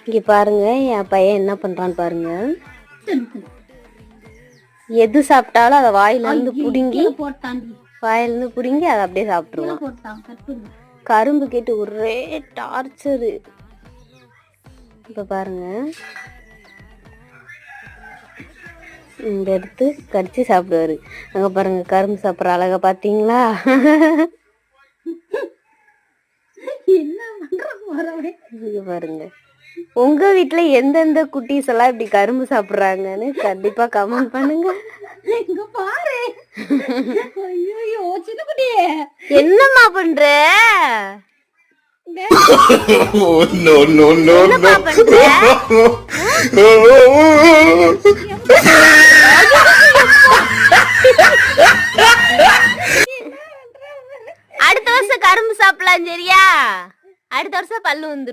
இங்க பாருங்க என் பையன் என்ன பண்றான்னு பாருங்க. எது சாப்பிட்டாலும் அதை வாயில இருந்து புடுங்கி அதை அப்படியே சாப்பிட்டுருவான். கரும்பு கேட்டு ஒரே டார்ச்சரு. இப்ப பாருங்க இந்த எடுத்து கடிச்சு சாப்பிடுவாரு. அங்க பாருங்க கரும்பு சாப்பிட்ற அழகா பாத்தீங்களா? இங்க பாருங்க உங்க வீட்டுல எந்தெந்த குட்டீஸ் எல்லாம் இப்படி கரும்பு சாப்பிடுறாங்கன்னு கண்டிப்பா கமெண்ட் பண்ணுங்க. என்னம்மா பண்ற? அடுத்த வருஷம் கரும்பு சாப்பிடலாம் சரியா? அடுத்த வருஷம் பல்லு வந்துரும்.